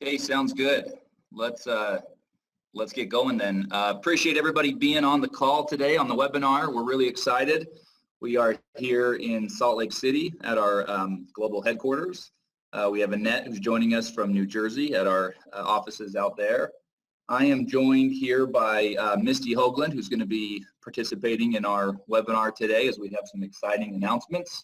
Okay, sounds good. Let's get going then. Appreciate everybody being on the call today on the webinar. We're really excited. We are here in Salt Lake City at our global headquarters. We have Annette who's joining us from New Jersey at our offices out there. I am joined here by Misty Hoagland, who's going to be participating in our webinar today as we have some exciting announcements.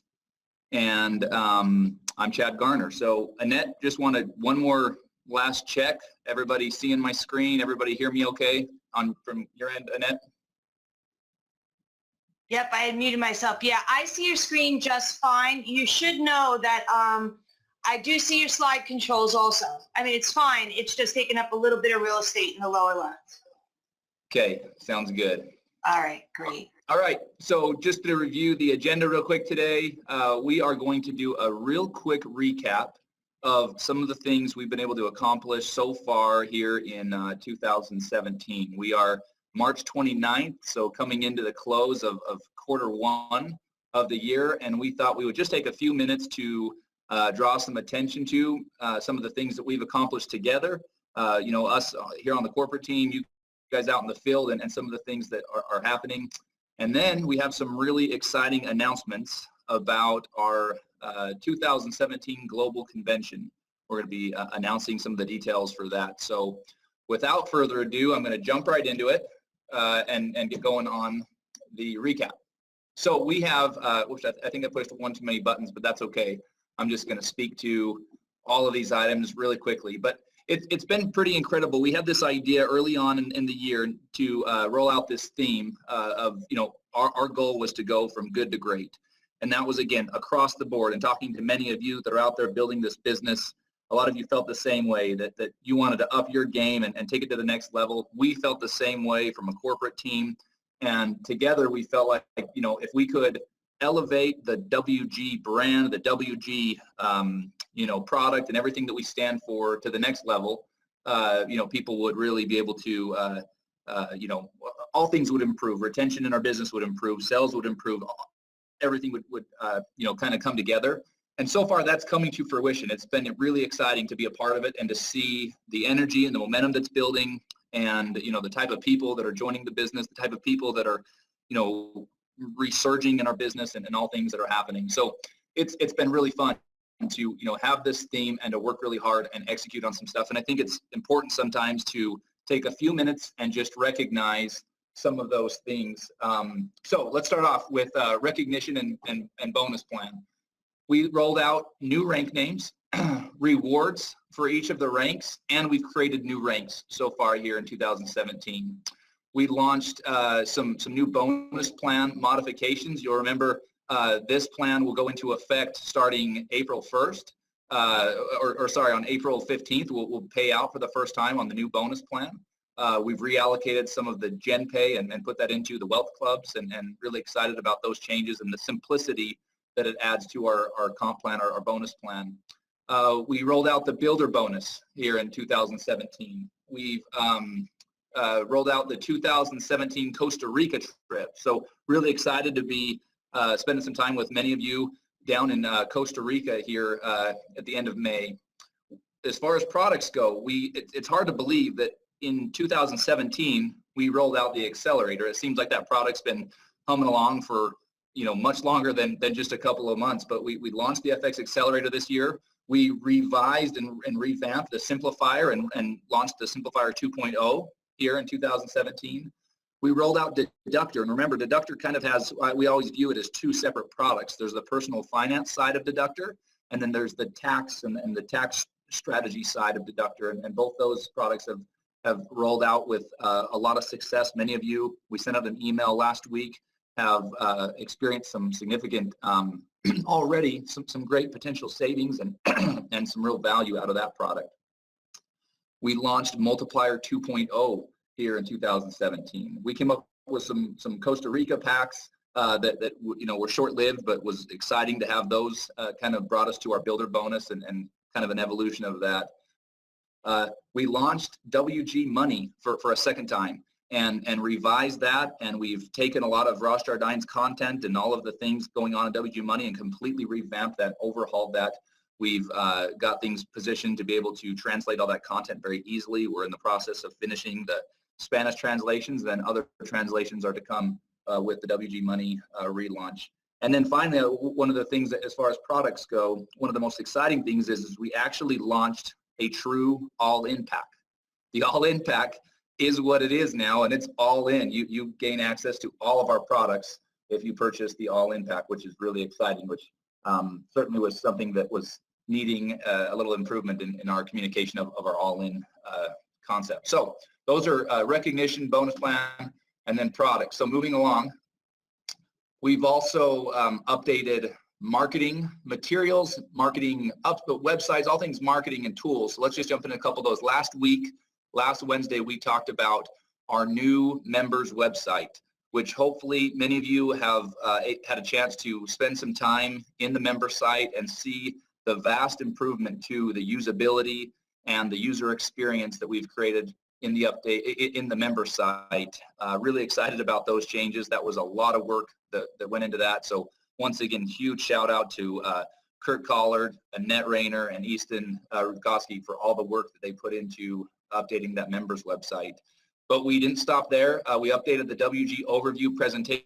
And I'm Chad Garner. So Annette, just wanted one more last check. Everybody seeing my screen? Everybody hear me okay from your end, Annette? Yep, I had muted myself. Yeah, I see your screen just fine. You should know that I do see your slide controls also. I mean, it's fine. It's just taking up a little bit of real estate in the lower left. Okay, sounds good. All right, great. All right, so just to review the agenda real quick today, we are going to do a real quick recap of some of the things we've been able to accomplish so far here in 2017. We are March 29th, so coming into the close of quarter one of the year, and we thought we would just take a few minutes to draw some attention to some of the things that we've accomplished together. You know, us here on the corporate team, you guys out in the field, and some of the things that are happening. And then we have some really exciting announcements about our 2017 Global Convention. We're going to be announcing some of the details for that. So without further ado, I'm going to jump right into it and get going on the recap. So we have, which I think I pushed one too many buttons, but that's okay. I'm just going to speak to all of these items really quickly. But it's been pretty incredible. We had this idea early on in the year to roll out this theme of, you know, our goal was to go from good to great. And that was, again, across the board. And talking to many of you that are out there building this business, a lot of you felt the same way, that you wanted to up your game and take it to the next level. We felt the same way from a corporate team. And together we felt like, you know, if we could elevate the WG brand, the WG, you know, product and everything that we stand for to the next level, you know, people would really be able to, you know, all things would improve. Retention in our business would improve. Sales would improve. Everything would you know, kind of come together. And so far that's coming to fruition. It's been really exciting to be a part of it and to see the energy and the momentum that's building, and, you know, the type of people that are joining the business, the type of people that are, you know, resurging in our business and all things that are happening. So it's been really fun to, you know, have this theme and to work really hard and execute on some stuff. And I think it's important sometimes to take a few minutes and just recognize some of those things. So let's start off with recognition and bonus plan. We rolled out new rank names, rewards for each of the ranks, and we've created new ranks so far here in 2017. We launched some new bonus plan modifications. You'll remember this plan will go into effect starting April 1st, or sorry, on April 15th, we'll pay out for the first time on the new bonus plan. We've reallocated some of the Gen Pay and put that into the wealth clubs, and really excited about those changes and the simplicity that it adds to our comp plan, our bonus plan. We rolled out the builder bonus here in 2017. We've rolled out the 2017 Costa Rica trip. So really excited to be spending some time with many of you down in Costa Rica here at the end of May. As far as products go, it's hard to believe that in 2017 we rolled out the Accelerator. It seems like that product's been humming along for, you know, much longer than just a couple of months, but we launched the FX Accelerator this year. We revised and revamped the Simplifier and launched the Simplifier 2.0 here in 2017. We rolled out Deductor, and remember, Deductor kind of has, we always view it as two separate products. There's the personal finance side of Deductor, and then there's the tax and the tax strategy side of Deductor, and both those products have rolled out with a lot of success. Many of you, we sent out an email last week, have experienced some significant, already some great potential savings and, and some real value out of that product. We launched Multiplier 2.0 here in 2017. We came up with some Costa Rica packs that you know, were short-lived, but was exciting to have those kind of brought us to our builder bonus and kind of an evolution of that. We launched WG Money for a second time and revised that, and we've taken a lot of Ross Jardine's content and all of the things going on in WG Money and completely revamped that, overhauled that. We've got things positioned to be able to translate all that content very easily. We're in the process of finishing the Spanish translations, then other translations are to come with the WG Money relaunch. And then finally, one of the things that as far as products go, one of the most exciting things is we actually launched a true all-in pack. The all-in pack is what it is now, and it's all in. You gain access to all of our products if you purchase the all-in pack, which is really exciting, which certainly was something that was needing a little improvement in our communication of our all-in concept. So those are recognition, bonus plan, and then products. So moving along, we've also updated marketing materials, marketing websites, all things marketing and tools. So let's just jump into a couple of those. Last Wednesday, we talked about our new members website, which hopefully many of you have had a chance to spend some time in the member site and see the vast improvement to the usability and the user experience that we've created in the update in the member site. Really excited about those changes. That was a lot of work that went into that. So once again, huge shout out to Kurt Collard, Annette Rayner, and Easton Rudkowski for all the work that they put into updating that members website. But we didn't stop there. We updated the WG overview presentation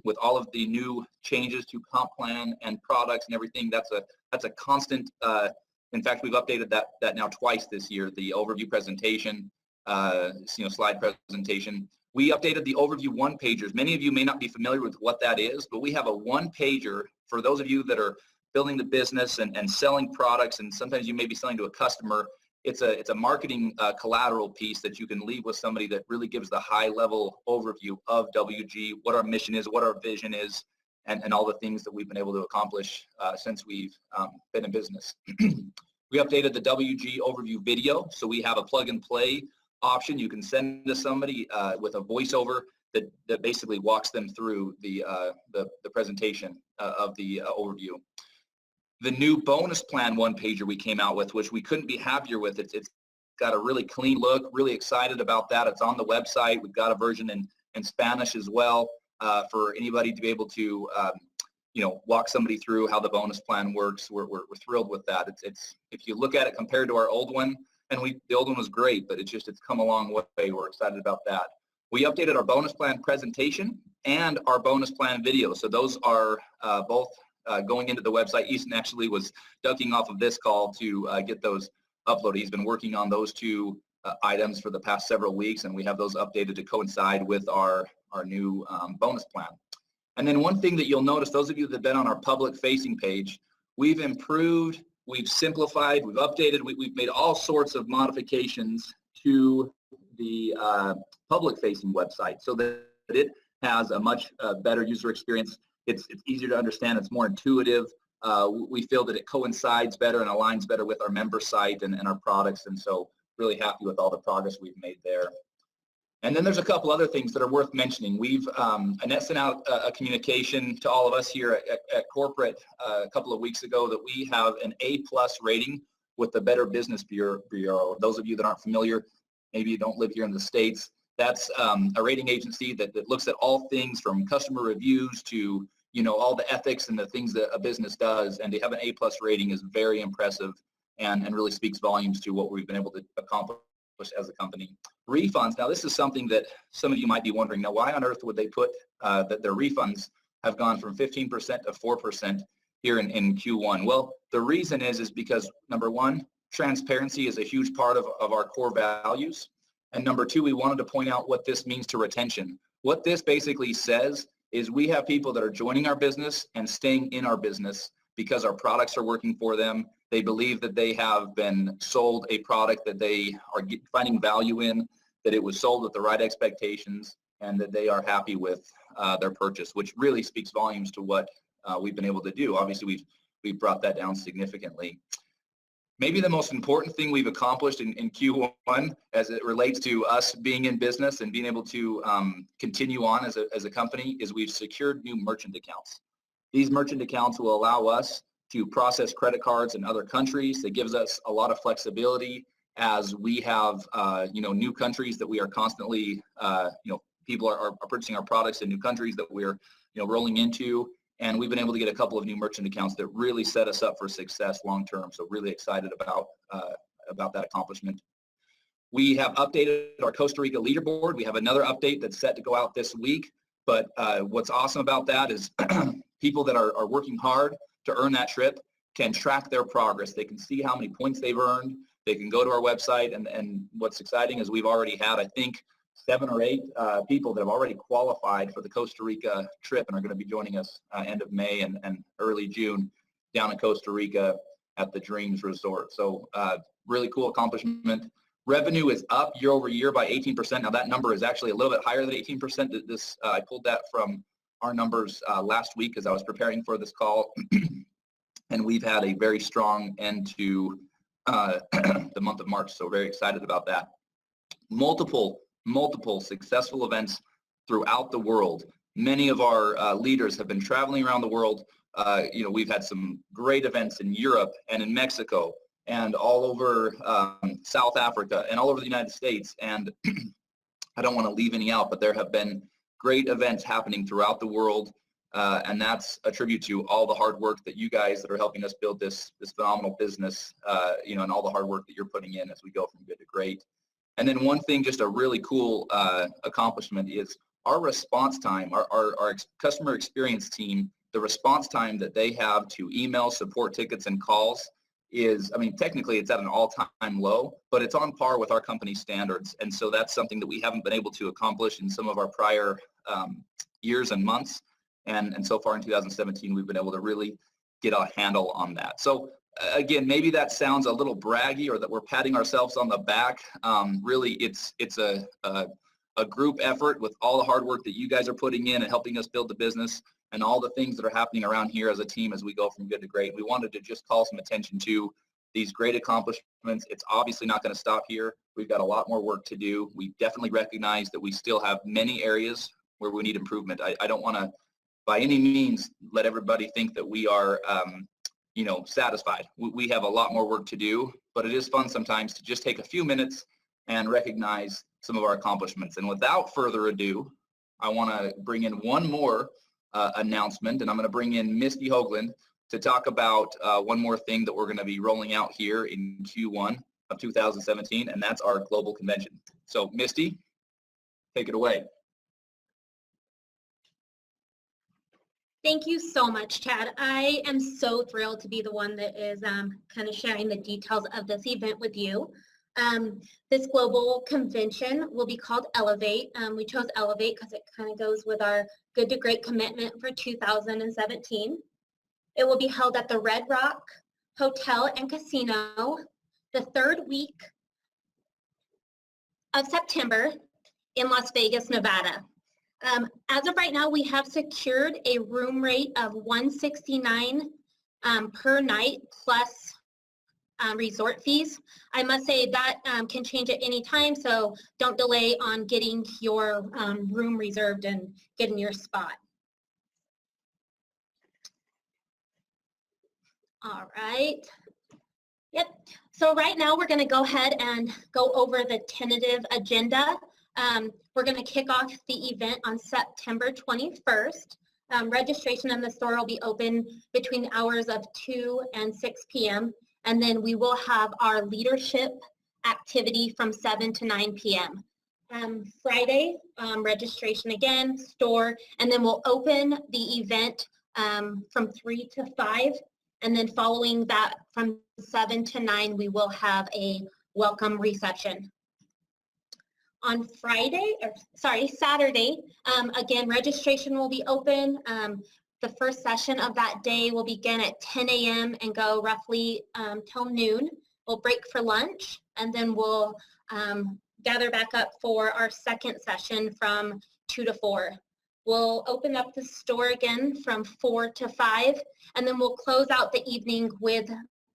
with all of the new changes to comp plan and products and everything. That's a constant. In fact, we've updated that now twice this year. The overview presentation, slide presentation. We updated the overview one-pagers. Many of you may not be familiar with what that is, but we have a one-pager for those of you that are building the business and selling products, and sometimes you may be selling to a customer. It's a marketing collateral piece that you can leave with somebody that really gives the high-level overview of WG, what our mission is, what our vision is, and all the things that we've been able to accomplish since we've been in business. We updated the WG overview video, so we have a plug-and-play option. You can send to somebody with a voiceover that basically walks them through the presentation of the overview. The new bonus plan one-pager we came out with, which we couldn't be happier with. It's got a really clean look, really excited about that. It's on the website. We've got a version in Spanish as well for anybody to be able to walk somebody through how the bonus plan works. We're thrilled with that. It's if you look at it compared to our old one, and the old one was great, but it's come a long way. We're excited about that. We updated our bonus plan presentation and our bonus plan video. So those are both going into the website. Easton actually was ducking off of this call to get those uploaded. He's been working on those two items for the past several weeks, and we have those updated to coincide with our new bonus plan. And then one thing that you'll notice, those of you that have been on our public facing page, we've improved, we've simplified, we've updated, we've made all sorts of modifications to the public facing website so that it has a much better user experience. It's easier to understand, it's more intuitive. We feel that it coincides better and aligns better with our member site and our products, and so really happy with all the progress we've made there. And then there's a couple other things that are worth mentioning. We've, Annette sent out a communication to all of us here at corporate a couple of weeks ago that we have an A+ rating with the Better Business Bureau. Those of you that aren't familiar, maybe you don't live here in the States, that's a rating agency that looks at all things from customer reviews to, all the ethics and the things that a business does, and to have an A+ rating is very impressive and really speaks volumes to what we've been able to accomplish as a company. Refunds, now this is something that some of you might be wondering, now why on earth would they put that their refunds have gone from 15% to 4% here in Q1? Well, the reason is because number one, transparency is a huge part of our core values. And number two, we wanted to point out what this means to retention. What this basically says is we have people that are joining our business and staying in our business because our products are working for them. They believe that they have been sold a product that they are finding value in, that it was sold with the right expectations, and that they are happy with their purchase, which really speaks volumes to what we've been able to do. Obviously, we've brought that down significantly. Maybe the most important thing we've accomplished in Q1 as it relates to us being in business and being able to continue on as a company is we've secured new merchant accounts. These merchant accounts will allow us to process credit cards in other countries. It gives us a lot of flexibility as we have, new countries that we are constantly, people are purchasing our products in new countries that we're, rolling into. And we've been able to get a couple of new merchant accounts that really set us up for success long term. So really excited about that accomplishment. We have updated our Costa Rica leaderboard. We have another update that's set to go out this week. But what's awesome about that is people that are working hard to earn that trip can track their progress. They can see how many points they've earned. They can go to our website. And what's exciting is we've already had, I think, 7 or 8 people that have already qualified for the Costa Rica trip and are going to be joining us end of May and early June down in Costa Rica at the Dreams Resort. So really cool accomplishment. Revenue is up year over year by 18%. Now that number is actually a little bit higher than 18%. I pulled that from our numbers last week as I was preparing for this call. And we've had a very strong end to the month of March. So very excited about that. Multiple successful events throughout the world. Many of our leaders have been traveling around the world. We've had some great events in Europe and in Mexico and all over South Africa and all over the United States. And I don't want to leave any out, but there have been great events happening throughout the world. And that's a tribute to all the hard work that you guys that are helping us build this phenomenal business, and all the hard work that you're putting in as we go from good to great. And then one thing, just a really cool accomplishment is our response time, our customer experience team, the response time that they have to email, support tickets, and calls is, I mean, technically it's at an all-time low, but it's on par with our company standards. And so that's something that we haven't been able to accomplish in some of our prior years and months. And so far in 2017, we've been able to really get a handle on that. So again, maybe that sounds a little braggy or that we're patting ourselves on the back. Really, it's a group effort with all the hard work that you guys are putting in and helping us build the business and all the things that are happening around here as a team as we go from good to great. We wanted to just call some attention to these great accomplishments. It's obviously not going to stop here. We've got a lot more work to do. We definitely recognize that we still have many areas where we need improvement. I don't want to, by any means, let everybody think that we are satisfied. We have a lot more work to do, but it is fun sometimes to just take a few minutes and recognize some of our accomplishments. And without further ado, I want to bring in one more announcement, and I'm going to bring in Misty Hoagland to talk about one more thing that we're going to be rolling out here in Q1 of 2017, and that's our global convention. So Misty, take it away. Thank you so much, Chad. I am so thrilled to be the one that is kind of sharing the details of this event with you. This global convention will be called Elevate. We chose Elevate because it kind of goes with our Good to Great commitment for 2017. It will be held at the Red Rock Hotel and Casino the 3rd week of September in Las Vegas, Nevada. As of right now, we have secured a room rate of $169 per night plus resort fees. I must say that can change at any time, so don't delay on getting your room reserved and getting your spot. All right. Yep. So right now we're going to go ahead and go over the tentative agenda. We're going to kick off the event on September 21st. Registration in the store will be open between the hours of 2 and 6 p.m. And then we will have our leadership activity from 7 to 9 p.m. Friday, registration again, store, and then we'll open the event from 3 to 5. And then following that from 7 to 9, we will have a welcome reception. On Saturday, again, registration will be open. The first session of that day will begin at 10 a.m. and go roughly till noon. We'll break for lunch, and then we'll gather back up for our second session from 2 to 4. We'll open up the store again from 4 to 5, and then we'll close out the evening with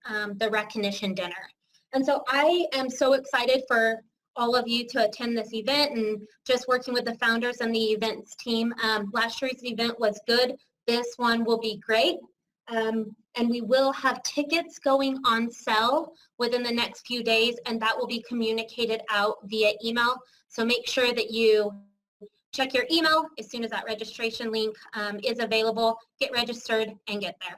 the recognition dinner. And so I am so excited for all of you to attend this event and just working with the founders and the events team. Last year's event was good. This one will be great. And we will have tickets going on sale within the next few days, and that will be communicated out via email. So make sure that you check your email as soon as that registration link is available. Get registered and get there.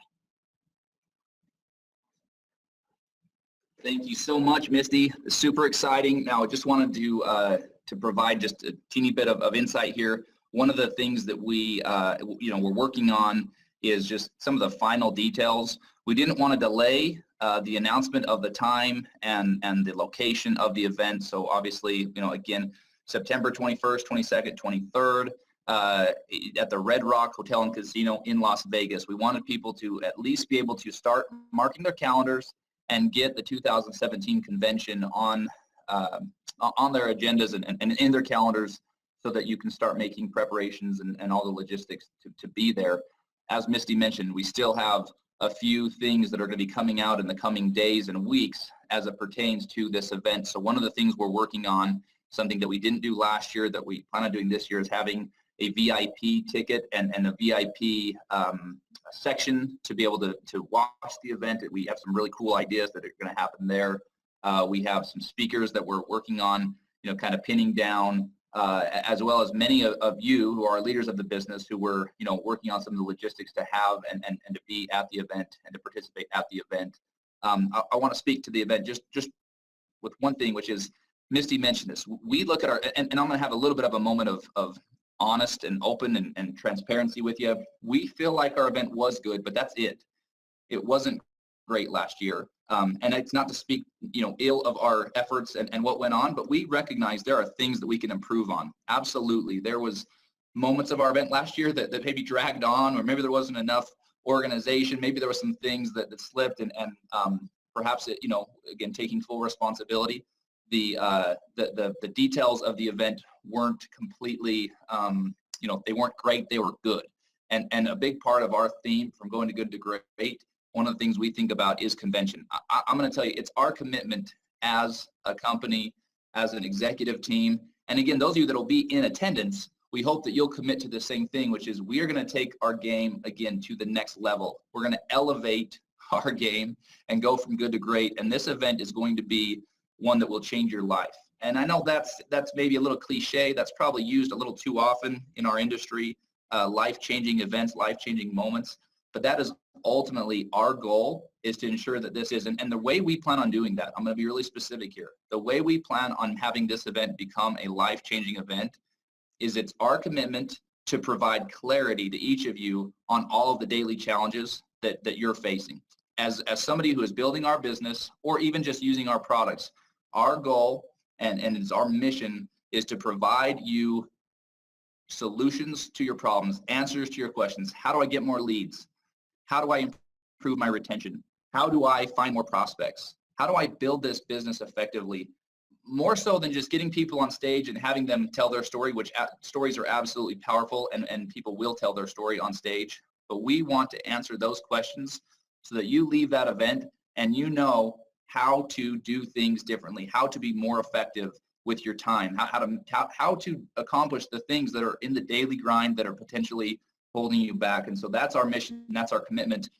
Thank you so much, Misty. Super exciting. Now, I just wanted to provide just a teeny bit of insight here. One of the things that we, we're working on is just some of the final details. We didn't want to delay the announcement of the time and the location of the event. So obviously, again, September 21st, 22nd, 23rd at the Red Rock Hotel and Casino in Las Vegas. We wanted people to at least be able to start marking their calendars and get the 2017 convention on their agendas and in their calendars so that you can start making preparations and all the logistics to be there. As Misty mentioned, we still have a few things that are going to be coming out in the coming days and weeks as it pertains to this event. So one of the things we're working on, something that we didn't do last year that we plan on doing this year, is having a VIP ticket and a VIP section to be able to watch the event. We have some really cool ideas that are going to happen there. We have some speakers that we're working on, kind of pinning down, as well as many of you who are leaders of the business who were, working on some of the logistics to have and to be at the event and to participate at the event. I want to speak to the event just with one thing, which is Misty mentioned this. We look at our, and I'm going to have a little bit of a moment of honest and open and transparency with you. We feel like our event was good, but that's it. It wasn't great last year. And it's not to speak, ill of our efforts and what went on, but we recognize there are things that we can improve on. Absolutely. There was moments of our event last year that maybe dragged on, or maybe there wasn't enough organization. Maybe there were some things that slipped and perhaps it, again, taking full responsibility. The details of the event weren't completely, they weren't great, they were good. And a big part of our theme, from going to good to great, one of the things we think about is convention. I'm going to tell you, it's our commitment as a company, as an executive team. And again, those of you that will be in attendance, we hope that you'll commit to the same thing, which is we are going to take our game again to the next level. We're going to elevate our game and go from good to great. And this event is going to be one that will change your life. And I know that's maybe a little cliche. That's probably used a little too often in our industry, life-changing events, life-changing moments. But that is ultimately our goal, is to ensure that this is, and the way we plan on doing that, I'm going to be really specific here. The way we plan on having this event become a life-changing event is it's our commitment to provide clarity to each of you on all of the daily challenges that you're facing. As somebody who is building our business or even just using our products, our goal and it's our mission is to provide you solutions to your problems, answers to your questions. How do I get more leads? How do I improve my retention? How do I find more prospects? How do I build this business effectively? More so than just getting people on stage and having them tell their story, which stories are absolutely powerful and people will tell their story on stage. But we want to answer those questions so that you leave that event and you know how to do things differently, how to be more effective with your time, how to accomplish the things that are in the daily grind that are potentially holding you back. And so that's our mission, that's our commitment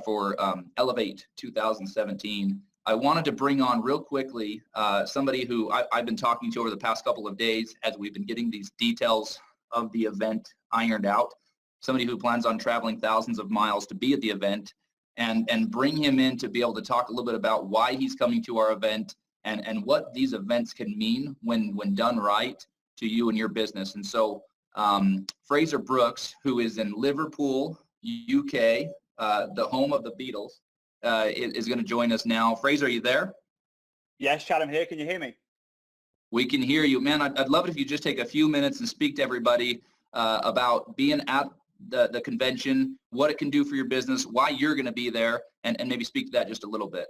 for Elevate 2017. I wanted to bring on real quickly somebody who I've been talking to over the past couple of days as we've been getting these details of the event ironed out, somebody who plans on traveling thousands of miles to be at the event, and bring him in to be able to talk a little bit about why he's coming to our event and what these events can mean when done right to you and your business. And so Fraser Brooks, who is in Liverpool, UK, the home of the Beatles, is going to join us now. Fraser, are you there? Yes, Chad, I'm here. Can you hear me? We can hear you. Man, I'd love it if you just take a few minutes and speak to everybody about being at the convention, what it can do for your business, why you're going to be there, and maybe speak to that just a little bit.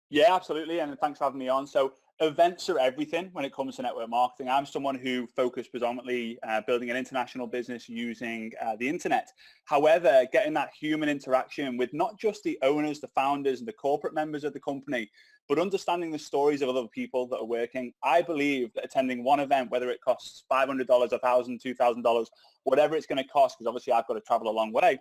Yeah, absolutely. And thanks for having me on. So events are everything when it comes to network marketing. I'm someone who focused predominantly building an international business using the internet. However, getting that human interaction with not just the owners, the founders, and the corporate members of the company, but understanding the stories of other people that are working, I believe that attending one event, whether it costs $500, $1,000, $2,000, whatever it's going to cost, because obviously I've got to travel a long way,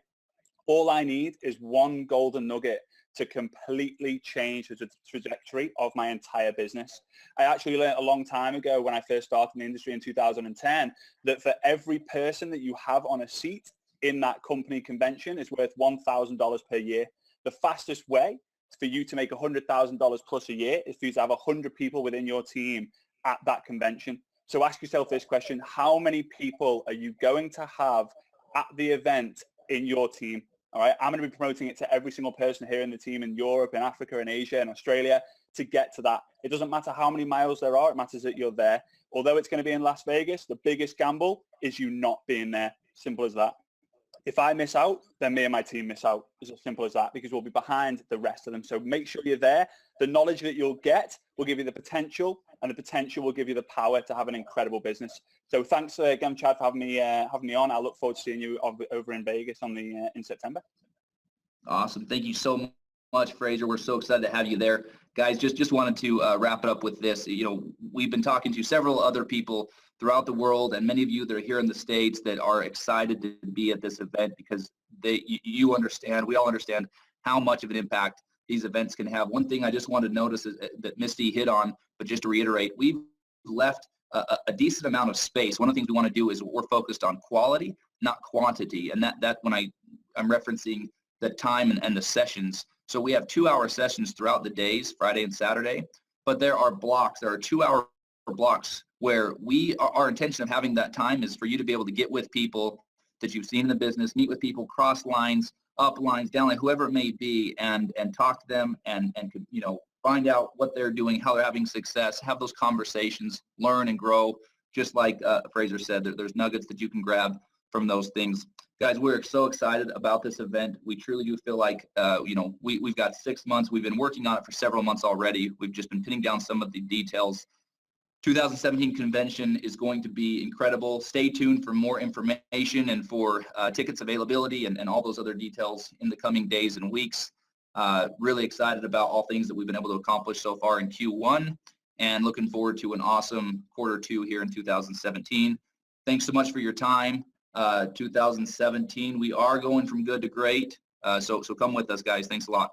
all I need is one golden nugget to completely change the trajectory of my entire business. I actually learned a long time ago when I first started in the industry in 2010 that for every person that you have on a seat in that company convention is worth $1,000 per year. The fastest way for you to make $100,000 plus a year is for you to have 100 people within your team at that convention. So ask yourself this question: how many people are you going to have at the event in your team? All right, I'm going to be promoting it to every single person here in the team in Europe, in Africa, in Asia, in Australia to get to that. It doesn't matter how many miles there are, it matters that you're there. Although it's going to be in Las Vegas, the biggest gamble is you not being there. Simple as that. If I miss out, then me and my team miss out. It's as simple as that, because we'll be behind the rest of them. So make sure you're there. The knowledge that you'll get will give you the potential, and the potential will give you the power to have an incredible business. So thanks again, Chad, for having me on. I look forward to seeing you over in Vegas in September. Awesome. Thank you so much, Fraser. We're so excited to have you there. Guys, just wanted to wrap it up with this. You know, we've been talking to several other people throughout the world, and many of you that are here in the States that are excited to be at this event because you understand, we all understand how much of an impact these events can have. One thing I just wanted to notice is that Misty hit on, but just to reiterate, we've left a decent amount of space. One of the things we want to do is we're focused on quality, not quantity, and that when I'm referencing the time and the sessions. So we have 2-hour sessions throughout the days, Friday and Saturday, but there are blocks, there are 2-hour blocks where our intention of having that time is for you to be able to get with people that you've seen in the business, meet with people, cross lines, up lines, down lines, whoever it may be, and talk to them and you know, find out what they're doing, how they're having success, have those conversations, learn and grow. Just like Fraser said, there's nuggets that you can grab from those things. Guys, we're so excited about this event. We truly do feel like, you know, we've got 6 months. We've been working on it for several months already. We've just been pinning down some of the details. 2017 convention is going to be incredible. Stay tuned for more information and for tickets availability and all those other details in the coming days and weeks. Really excited about all things that we've been able to accomplish so far in Q1 and looking forward to an awesome Q2 here in 2017. Thanks so much for your time. 2017, we are going from good to great. So come with us, guys. Thanks a lot.